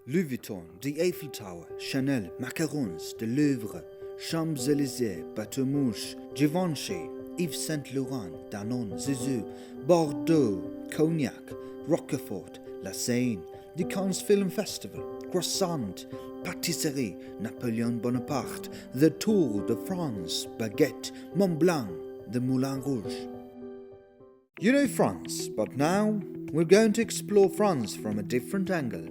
Louis Vuitton, the Eiffel Tower, Chanel, macarons, the Louvre, Champs-Élysées, Bateau Mouche, Givenchy, Yves Saint Laurent, Danone, Zizou, Bordeaux, Cognac, Roquefort, La Seine, the Cannes Film Festival, Croissant, Pâtisserie, Napoleon Bonaparte, the Tour de France, Baguette, Mont Blanc, the Moulin Rouge. You know France, but now we're going to explore France from a different angle.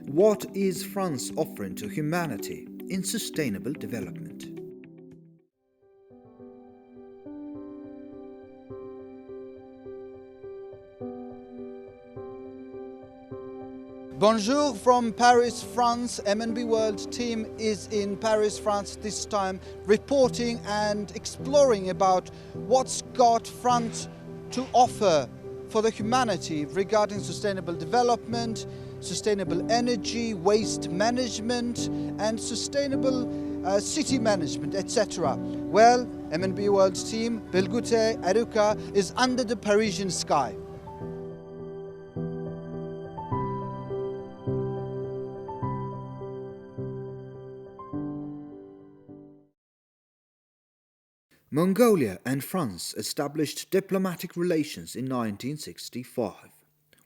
What is France offering to humanity in sustainable development? Bonjour from Paris, France. MNB World team is in Paris, France this time, reporting and exploring about what's got France to offer for the humanity regarding sustainable development, sustainable energy, waste management and sustainable city management, etc. Well, MNB World's team, Belgute Aruka, is under the Parisian sky. Mongolia and France established diplomatic relations in 1965,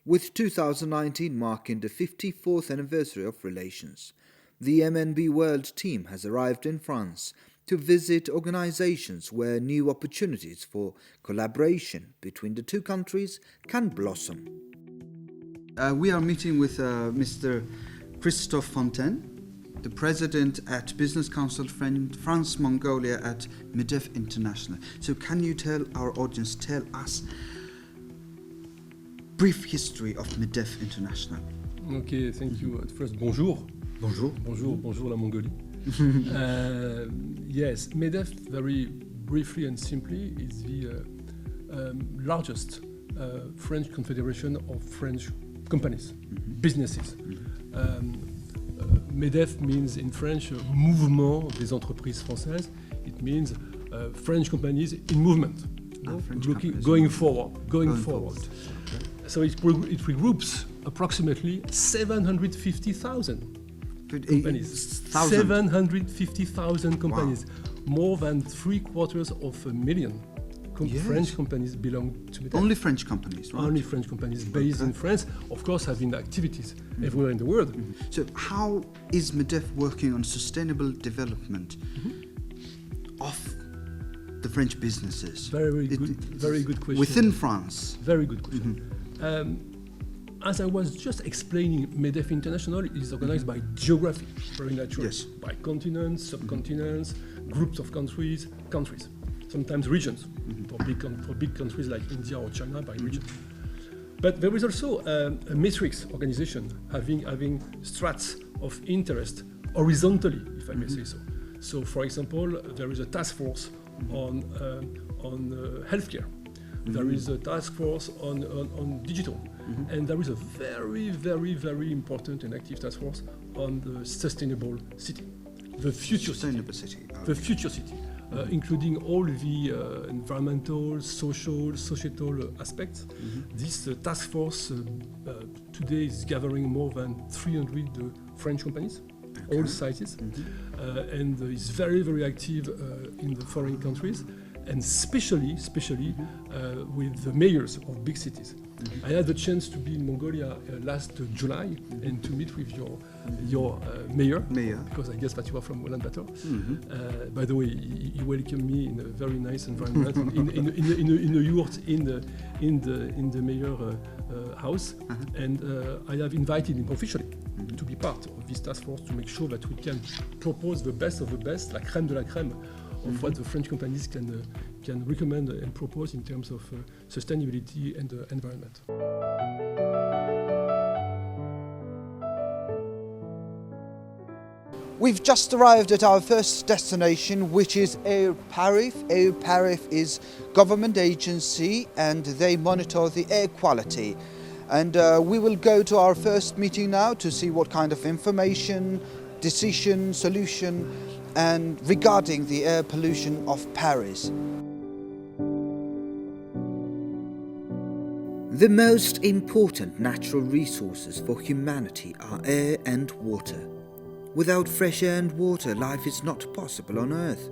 with 2019 marking the 54th anniversary of relations. The MNB World team has arrived in France to visit organizations where new opportunities for collaboration between the two countries can blossom. We are meeting with Mr. Christophe Fontaine, the president at Business Council France Mongolia at MEDEF International. So can you tell our audience, tell us brief history of MEDEF International? Okay, thank you. At first, bonjour. Bonjour. Bonjour, bonjour la Mongolie. Yes, MEDEF, very briefly and simply, is the largest French confederation of French companies, businesses. MEDEF means in French Mouvement des entreprises françaises. It means French companies in movement, going forward. Okay. So it regroups approximately 750,000 companies. 750,000 companies, wow. More than 750,000 French companies belong to MEDEF. Only French companies, right? Only French companies based in France, of course, having activities everywhere in the world. So how is MEDEF working on sustainable development of the French businesses? Very good question. Within France? Very good question. As I was just explaining, MEDEF International is organized by geography, very naturally, yes. By continents, subcontinents, groups of countries, sometimes regions, for big countries like India or China by region. But there is also a matrix organization having strats of interest horizontally, if I may say so. So, for example, there is a task force on healthcare. There is a task force on digital. And there is a very important and active task force on the sustainable city, the future city. The future city. Including all the environmental, societal aspects. This task force today is gathering more than 300 French companies, all sizes, and is very active in the foreign countries, and especially with the mayors of big cities. I had the chance to be in Mongolia last July and to meet with your mayor, because I guess that you are from Ulaanbaatar. By the way, he welcomed me in a very nice environment, in a yurt in the mayor house, and I have invited him officially to be part of this task force to make sure that we can propose the best of the best, la crème de la crème, of what the French companies can recommend and propose in terms of sustainability and environment. We've just arrived at our first destination, which is Air Paris. Air Paris is a government agency and they monitor the air quality. And we will go to our first meeting now to see what kind of information, decision, solution, and regarding the air pollution of Paris. The most important natural resources for humanity are air and water. Without fresh air and water, life is not possible on Earth.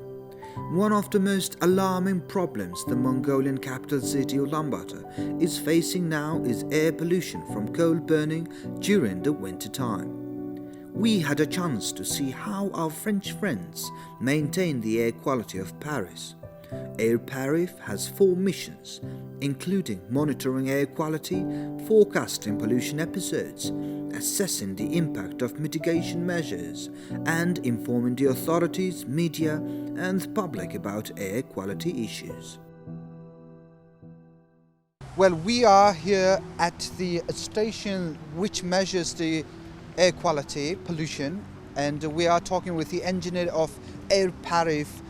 One of the most alarming problems the Mongolian capital city Ulaanbaatar is facing now is air pollution from coal burning during the winter time. We had a chance to see how our French friends maintain the air quality of Paris. Air Paris has 4 missions, including monitoring air quality, forecasting pollution episodes, assessing the impact of mitigation measures, and informing the authorities, media, and public about air quality issues. Well, we are here at the station which measures the air quality, pollution, and we are talking with the engineer of Air Paris,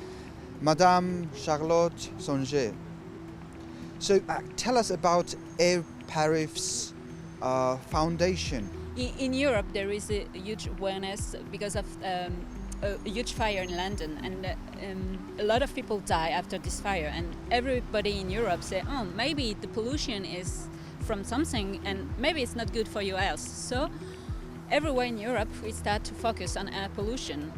Madame Charlotte Songer. So tell us about Air Paris Foundation. In Europe, there is a huge awareness because of a huge fire in London, and a lot of people die after this fire. And everybody in Europe say, "Oh, maybe the pollution is from something, and maybe it's not good for you else." So everywhere in Europe, we start to focus on air pollution.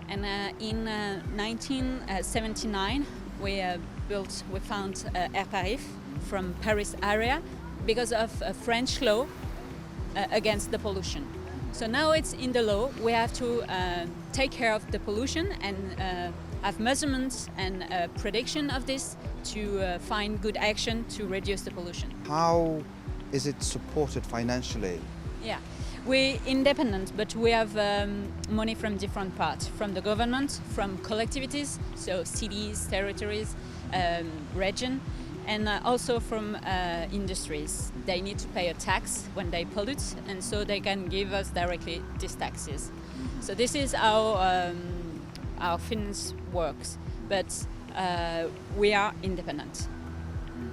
And in 1979, we found Air Paris from Paris area because of a French law against the pollution. So now it's in the law. We have to take care of the pollution and have measurements and prediction of this to find good action to reduce the pollution. How is it supported financially? Yeah. We're independent, but we have money from different parts, from the government, from collectivities, so cities, territories, region, and also from industries. They need to pay a tax when they pollute, and so they can give us directly these taxes. So this is how our finance works, but we are independent.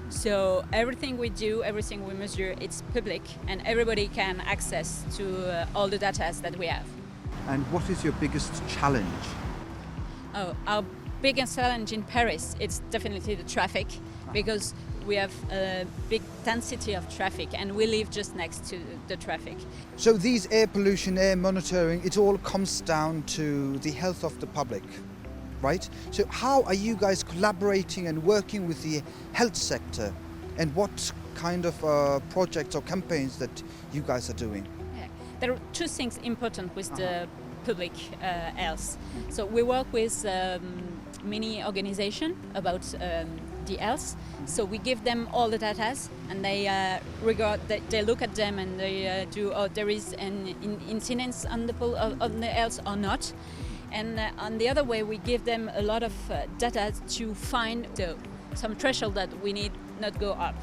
So everything we do, everything we measure, it's public, and everybody can access to all the data that we have. And what is your biggest challenge? Oh, our biggest challenge in Paris, it's definitely the traffic, because we have a big density of traffic, and we live just next to the traffic. So these air pollution, air monitoring, it all comes down to the health of the public, right? So how are you guys collaborating and working with the health sector, and what kind of projects or campaigns that you guys are doing? Yeah. There are 2 things important with the public health. So we work with many organizations about the health. So we give them all the data, and they they look at them, and they there is an incidence on the health or not. And on the other way, we give them a lot of data to find some threshold that we need not go up.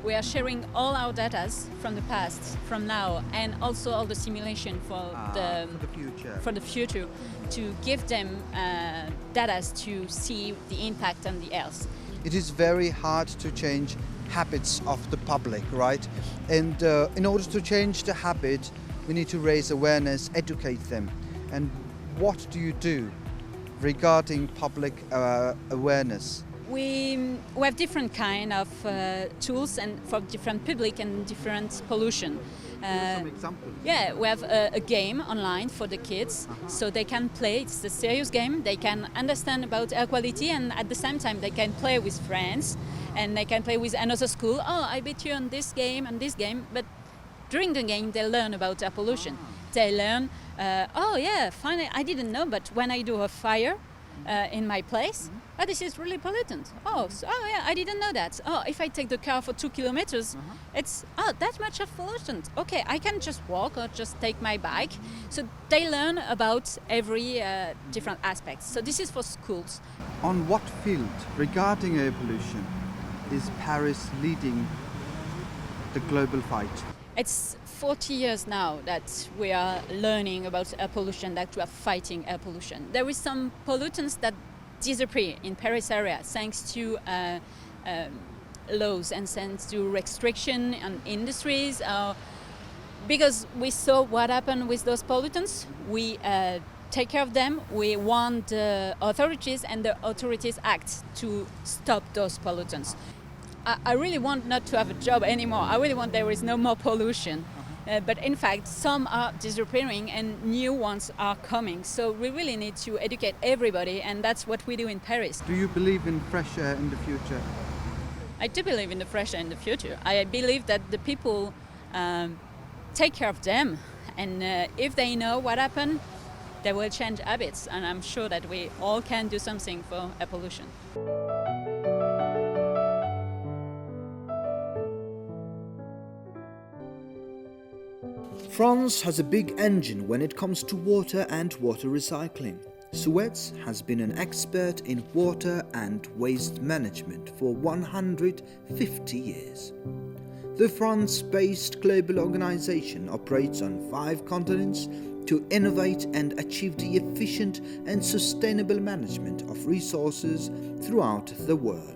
We are sharing all our data from the past, from now, and also all the simulation for the future to give them data to see the impact on the health. It is very hard to change habits of the public, right? And in order to change the habit, we need to raise awareness, educate them. And what do you do regarding public awareness? We have different kind of tools and for different public and different pollution. Some examples. Yeah, we have a game online for the kids, so they can play. It's a serious game. They can understand about air quality, and at the same time they can play with friends, and they can play with another school. Oh, I beat you on this game and this game. But during the game, they learn about air pollution. They learn. Oh yeah, finally, I didn't know, but when I do a fire in my place, oh, this is really pollutant. Oh yeah, I didn't know that. Oh, if I take the car for 2 kilometers, it's that much of pollutant. Okay, I can just walk or just take my bike. So they learn about every different aspects. So this is for schools. On what field regarding air pollution is Paris leading the global fight? It's 40 years now that we are learning about air pollution, that we are fighting air pollution. There is some pollutants that disappear in Paris area thanks to laws and thanks to restriction on industries. Because we saw what happened with those pollutants, we take care of them, we warn the authorities, and the authorities act to stop those pollutants. I really want not to have a job anymore. I really want there is no more pollution. But in fact, some are disappearing and new ones are coming. So we really need to educate everybody, and that's what we do in Paris. Do you believe in fresh air in the future? I do believe in the fresh air in the future. I believe that the people take care of them, and if they know what happened, they will change habits, and I'm sure that we all can do something for air pollution. France has a big engine when it comes to water and water recycling. Suez has been an expert in water and waste management for 150 years. The France-based global organization operates on 5 continents to innovate and achieve the efficient and sustainable management of resources throughout the world.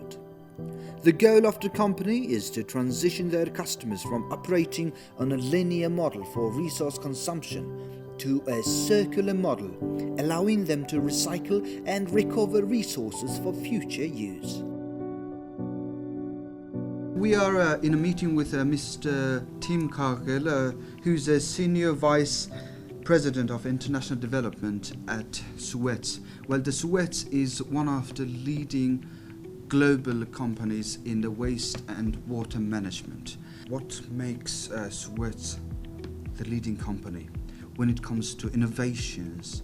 The goal of the company is to transition their customers from operating on a linear model for resource consumption to a circular model, allowing them to recycle and recover resources for future use. We are in a meeting with Mr. Tim Kargel, who's a Senior Vice President of International Development at Suez. Well, the Suez is one of the leading global companies in the waste and water management. What makes Suez the leading company when it comes to innovations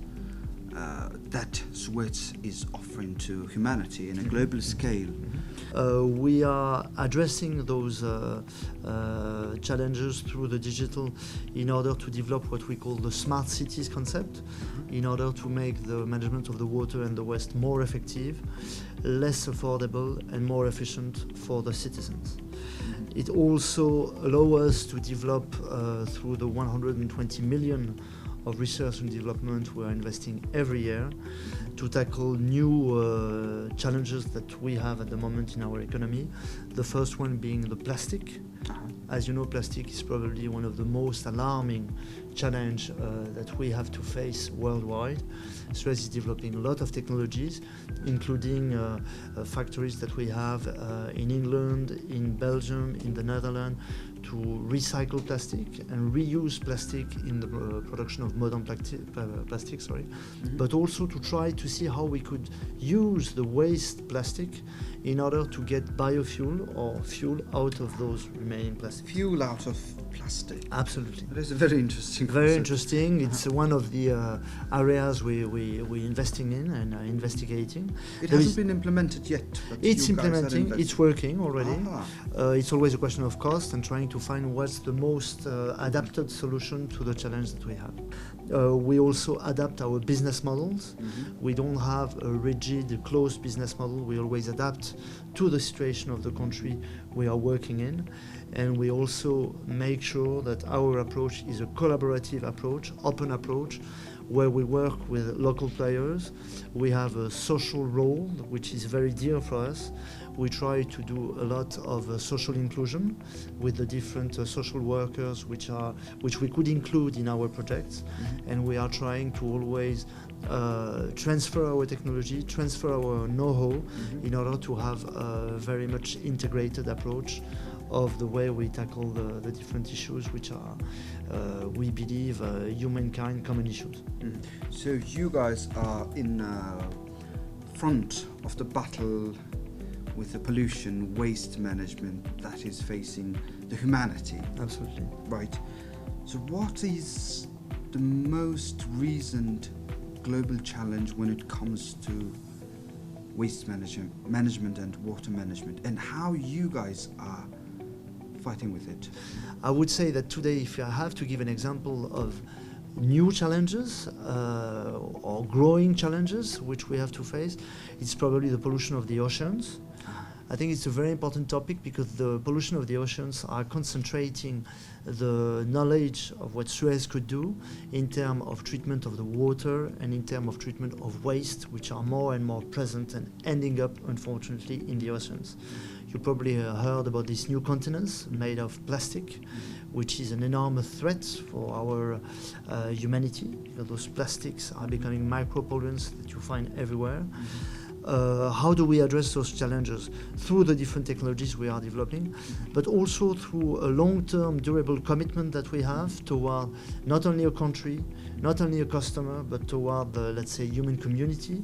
that Suez is offering to humanity in a global scale? We are addressing those challenges through the digital in order to develop what we call the smart cities concept, in order to make the management of the water and the waste more effective, less affordable and more efficient for the citizens. It also allows us to develop through the 120 million of research and development we are investing every year to tackle new challenges that we have at the moment in our economy. The first one being the plastic. As you know, plastic is probably one of the most alarming challenge that we have to face worldwide. Suez is developing a lot of technologies, including factories that we have in England, in Belgium, in the Netherlands, to recycle plastic and reuse plastic in the production of modern plastic, but also to try to see how we could use the waste plastic in order to get biofuel or fuel out of those remaining plastic. Fuel out of plastic? Absolutely. That is a very interesting concept. Very interesting. It's one of the areas we're investing in and investigating. It hasn't been implemented yet. But it's implementing, it's working already. It's always a question of cost and trying to find what's the most adapted solution to the challenge that we have. We also adapt our business models. We don't have a rigid, closed business model. We always adapt to the situation of the country we are working in. And we also make sure that our approach is a collaborative approach, open approach, where we work with local players. We have a social role, which is very dear for us. We try to do a lot of social inclusion with the different social workers which we could include in our projects. And we are trying to always transfer our technology, transfer our know-how in order to have a very much integrated approach of the way we tackle the different issues which are, we believe, humankind common issues. So you guys are in front of the battle with the pollution, waste management that is facing the humanity. Absolutely. Right. So what is the most recent global challenge when it comes to waste management and water management, and how you guys are fighting with it? I would say that today, if I have to give an example of new challenges or growing challenges which we have to face, it's probably the pollution of the oceans. I think it's a very important topic because the pollution of the oceans are concentrating the knowledge of what Suez could do in terms of treatment of the water and in terms of treatment of waste, which are more and more present and ending up, unfortunately, in the oceans. You probably heard about these new continents made of plastic, which is an enormous threat for our humanity, because those plastics are becoming micropollutants that you find everywhere. how do we address those challenges through the different technologies we are developing, but also through a long-term durable commitment that we have toward not only a country, not only a customer, but toward the, let's say, human community.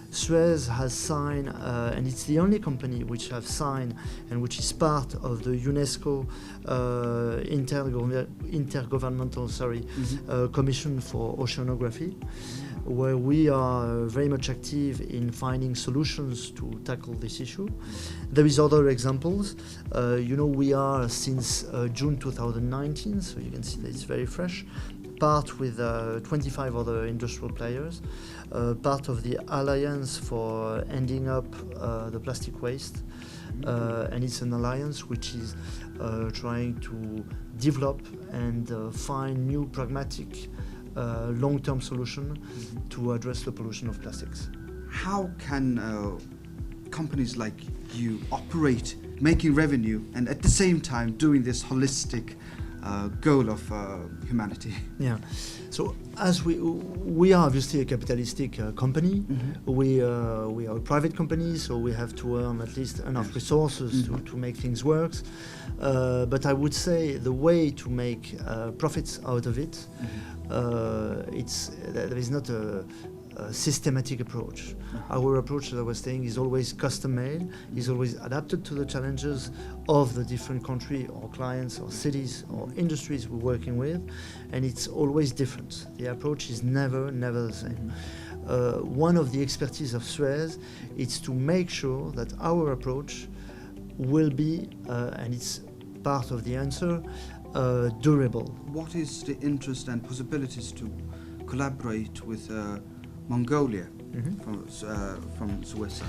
Suez has signed, and it's the only company which have signed and which is part of the UNESCO intergovernmental commission for oceanography, where we are very much active in finding solutions to tackle this issue. There is other examples. We are since June 2019, so you can see that it's very fresh, part with 25 other industrial players, part of the Alliance for Ending Up the Plastic Waste, and it's an alliance which is trying to develop and find new pragmatic long-term solution to address the pollution of plastics. How can companies like you operate making revenue and at the same time doing this holistic goal of humanity? Yeah, so as we are obviously a capitalistic company, we are a private company, so we have to earn at least enough resources to make things work. But I would say the way to make profits out of it, there is not a systematic approach. Our approach, as I was saying, is always custom-made, is always adapted to the challenges of the different country or clients or cities or industries we're working with, and it's always different. The approach is never the same. One of the expertise of Suez is to make sure that our approach will be, and it's part of the answer, durable. What is the interest and possibilities to collaborate with Mongolia from Suez side?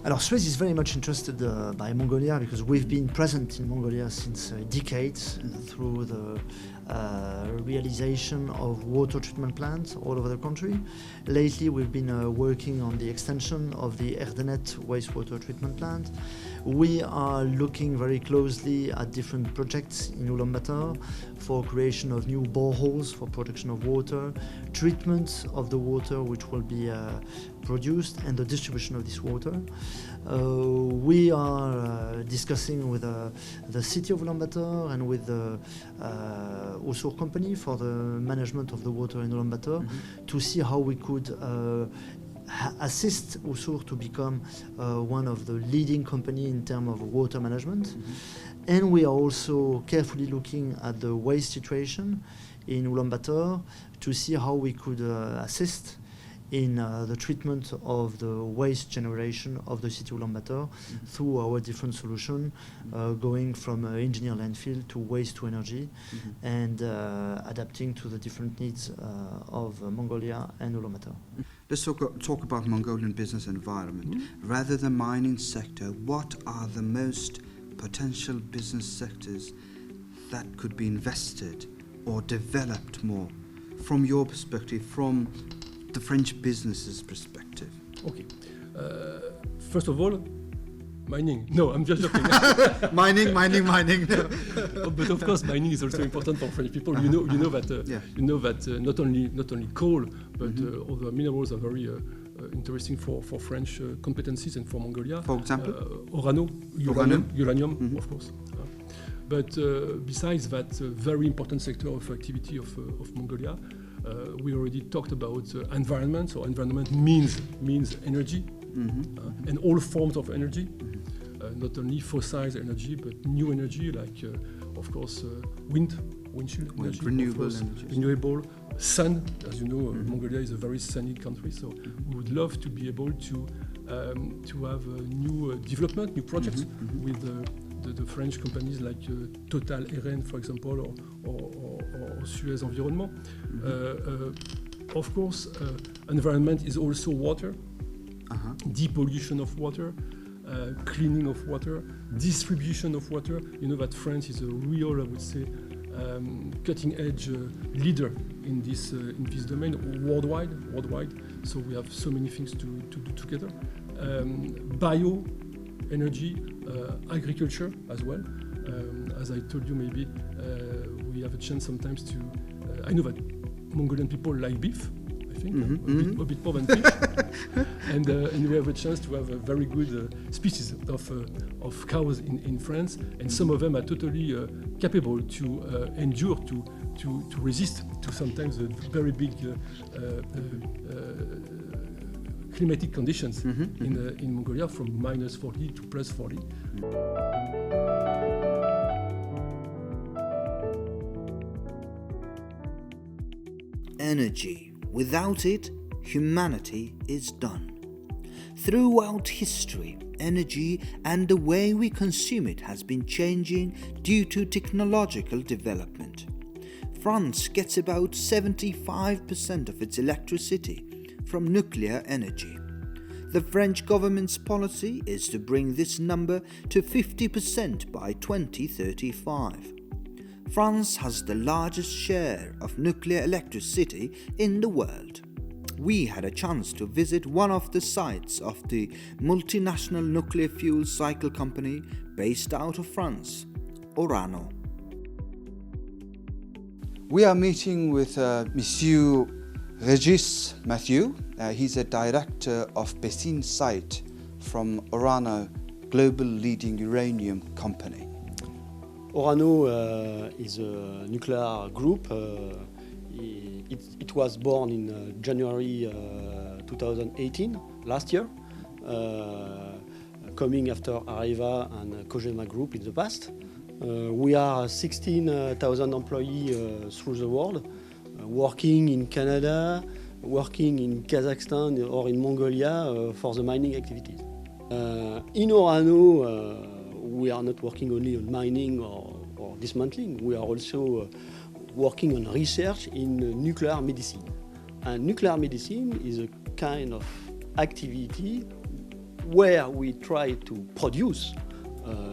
Alors, Suez is very much interested by Mongolia because we've been present in Mongolia since decades through the realization of water treatment plants all over the country. Lately, we've been working on the extension of the Erdenet wastewater treatment plant. We are looking very closely at different projects in Ulaanbaatar for creation of new boreholes for production of water, treatment of the water which will be produced, and the distribution of this water. We are discussing with the city of Ulaanbaatar and with the Usur company for the management of the water in Ulaanbaatar to see how we could assist Usur to become one of the leading company in terms of water management. And we are also carefully looking at the waste situation in Ulaanbaatar to see how we could assist in the treatment of the waste generation of the city of Ulaanbaatar through our different solutions, going from engineer landfill to waste to energy, and adapting to the different needs of Mongolia and Ulaanbaatar. Let's talk about Mongolian business environment. Rather than mining sector, what are the most potential business sectors that could be invested or developed more from your perspective, from the French business's perspective? Okay. First of all, mining. No, I'm just joking. mining. But of course, mining is also important for French people. You know that not only coal, but other minerals are very interesting for French competencies and for Mongolia. For example, uranium, of course. But besides that very important sector of activity of Mongolia, we already talked about environment. So environment means energy, and all forms of energy, not only fossil energy, but new energy like, of course, wind energy, renewable, sun. As you know, Mongolia is a very sunny country, so we would love to be able to have new development, new projects with the French companies like Total Eren, for example, or Suez Environnement. Of course, environment is also water, depollution of water, cleaning of water, distribution of water. You know that France is a real, I would say, cutting-edge leader in this domain worldwide. So we have so many things to do together. Bio energy, agriculture as well. As I told you, maybe we have a chance sometimes to. I know that Mongolian people like beef, I think, a bit more than fish. and we have a chance to have a very good species of cows in France, and some of them are totally capable to endure, to resist to sometimes very big climatic conditions in Mongolia, from -40 to +40. Energy. Without it, humanity is done. Throughout history, energy and the way we consume it has been changing due to technological development. France gets about 75% of its electricity from nuclear energy. The French government's policy is to bring this number to 50% by 2035. France has the largest share of nuclear electricity in the world. We had a chance to visit one of the sites of the multinational nuclear fuel cycle company based out of France, Orano. We are meeting with Monsieur Régis Mathieu. He's a director of Bessin site from Orano, global leading uranium company. Orano is a nuclear group. It was born in January 2018, last year, coming after Areva and Kojima Group in the past. We are 16,000 employees through the world, working in Canada, working in Kazakhstan or in Mongolia for the mining activities. In Orano, we are not working only on mining or dismantling, we are also working on research in nuclear medicine. And nuclear medicine is a kind of activity where we try to produce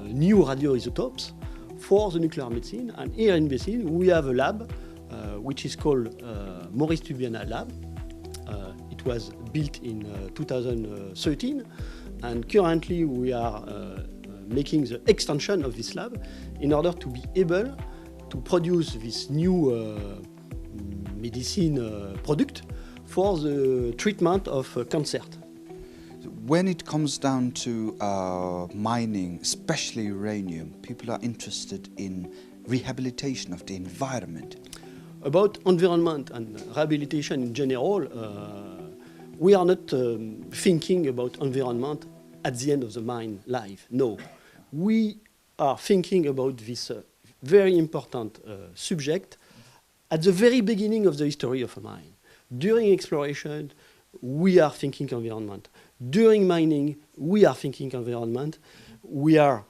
new radioisotopes for the nuclear medicine. And here in Bessin, we have a lab which is called Maurice Tubiana Lab. It was built in 2013, and currently we are making the extension of this lab in order to be able to produce this new medicine product for the treatment of cancer. When it comes down to mining, especially uranium, people are interested in rehabilitation of the environment. About environment and rehabilitation in general, we are not thinking about environment at the end of the mine life. No, we are thinking about this very important subject at the very beginning of the history of a mine. During exploration, we are thinking environment. During mining, we are thinking environment. We are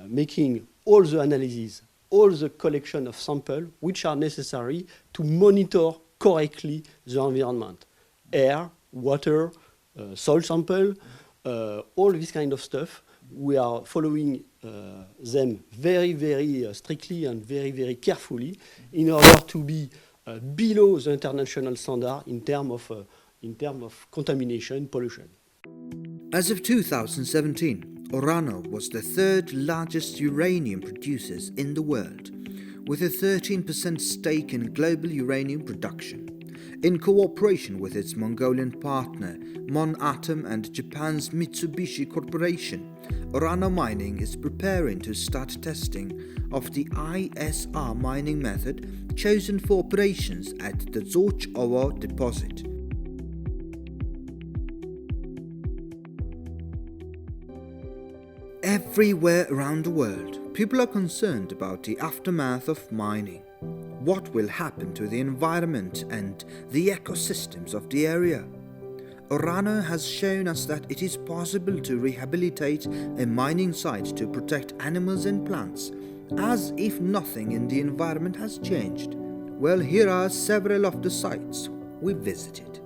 making all the analyses, all the collection of samples which are necessary to monitor correctly the environment. Air, water, soil sample, all this kind of stuff. We are following them very, very strictly and very, very carefully in order to be below the international standard in terms of contamination, pollution. As of 2017, Orano was the third largest uranium producers in the world, with a 13% stake in global uranium production. In cooperation with its Mongolian partner, Monatom, and Japan's Mitsubishi Corporation, Orano Mining is preparing to start testing of the ISR mining method chosen for operations at the Zorch deposit. Everywhere around the world, people are concerned about the aftermath of mining. What will happen to the environment and the ecosystems of the area? Orano has shown us that it is possible to rehabilitate a mining site to protect animals and plants, as if nothing in the environment has changed. Well, here are several of the sites we visited.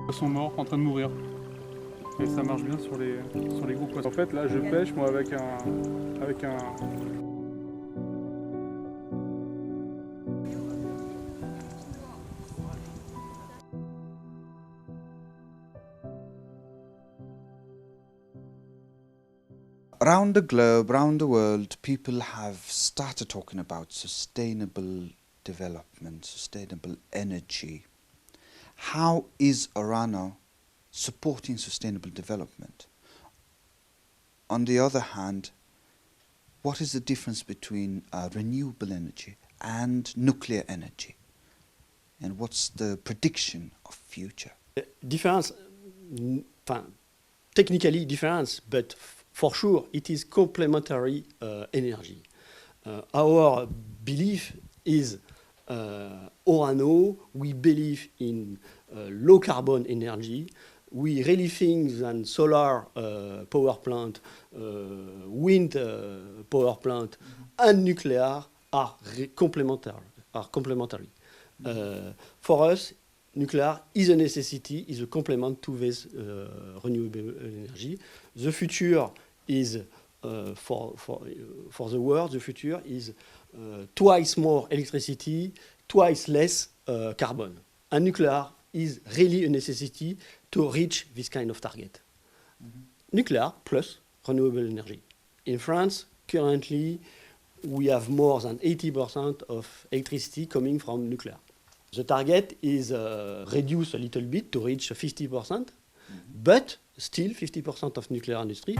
Poissons morts en train de mourir. Et ça marche bien sur les gros poissons. En fait, là, je pêche moi avec un Around the globe, around the world, people have started talking about sustainable development, sustainable energy. How is Orano supporting sustainable development? On the other hand, what is the difference between renewable energy and nuclear energy? And what's the prediction of future? Difference, technically difference, but for sure it is complementary energy. Our belief is Orano, we believe in low carbon energy. We really think that solar power plant, wind power plant, and nuclear are complementary. For us, nuclear is a necessity, is a complement to this renewable energy. The future is for the world. The future is twice more electricity, twice less carbon, and nuclear is really a necessity to reach this kind of target. Nuclear plus renewable energy. In France, currently, we have more than 80% of electricity coming from nuclear. The target is reduced a little bit to reach 50%, but still 50% of nuclear industry.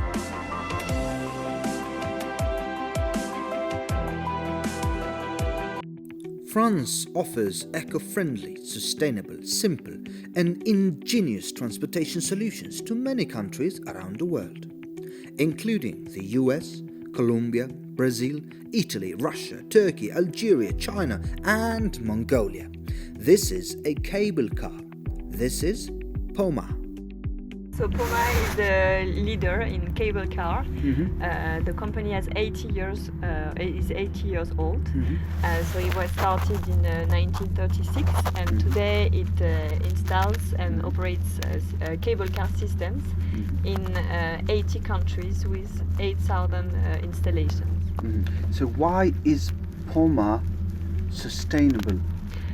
France offers eco-friendly, sustainable, simple and ingenious transportation solutions to many countries around the world, including the US, Colombia, Brazil, Italy, Russia, Turkey, Algeria, China and Mongolia. This is a cable car. This is Poma. So Poma is the leader in cable car. The company has 80 years old. So it was started in 1936, and today it installs and operates cable car systems in 80 countries with 8,000 installations. So why is Poma sustainable,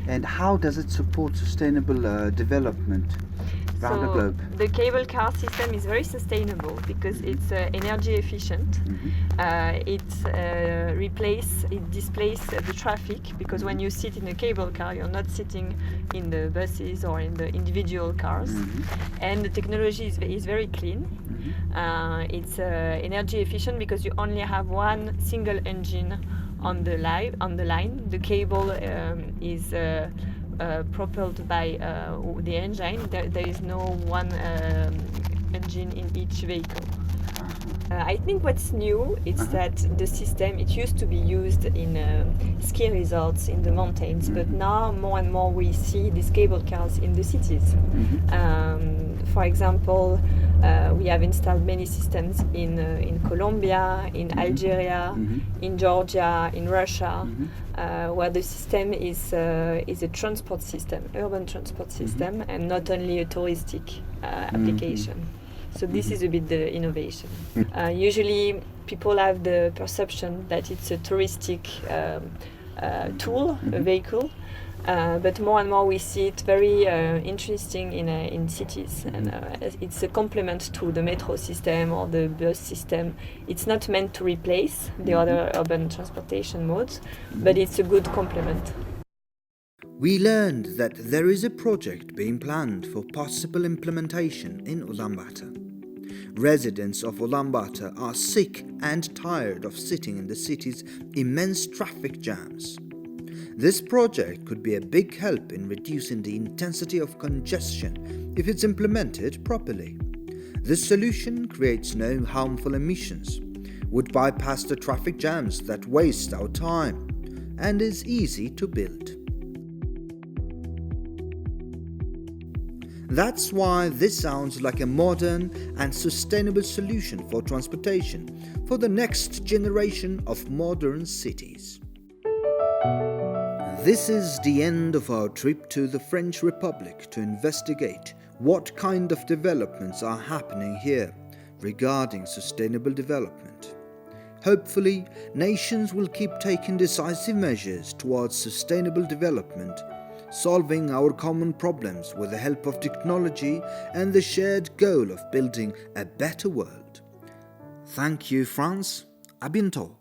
and how does it support sustainable development around the globe? The cable car system is very sustainable because it's energy efficient. It displaces the traffic, because when you sit in a cable car, you're not sitting in the buses or in the individual cars. And the technology is very clean. It's energy efficient because you only have one single engine on the line. The cable is propelled by the engine. There is no one engine in each vehicle. I think what's new is that the system, it used to be used in ski resorts in the mountains, but now more and more we see these cable cars in the cities. For example, we have installed many systems in Colombia, in Algeria, in Georgia, in Russia, where the system is a transport system, urban transport system, and not only a touristic application. So this is a bit the innovation. Usually people have the perception that it's a touristic tool, a vehicle, but more and more we see it very interesting in cities, and it's a complement to the metro system or the bus system. It's not meant to replace the other urban transportation modes, but it's a good complement. We learned that there is a project being planned for possible implementation in Ulaanbaatar. Residents of Ulaanbaatar are sick and tired of sitting in the city's immense traffic jams. This project could be a big help in reducing the intensity of congestion if it's implemented properly. This solution creates no harmful emissions, would bypass the traffic jams that waste our time, and is easy to build. That's why this sounds like a modern and sustainable solution for transportation for the next generation of modern cities. This is the end of our trip to the French Republic to investigate what kind of developments are happening here regarding sustainable development. Hopefully, nations will keep taking decisive measures towards sustainable development, solving our common problems with the help of technology and the shared goal of building a better world. Thank you, France. À bientôt.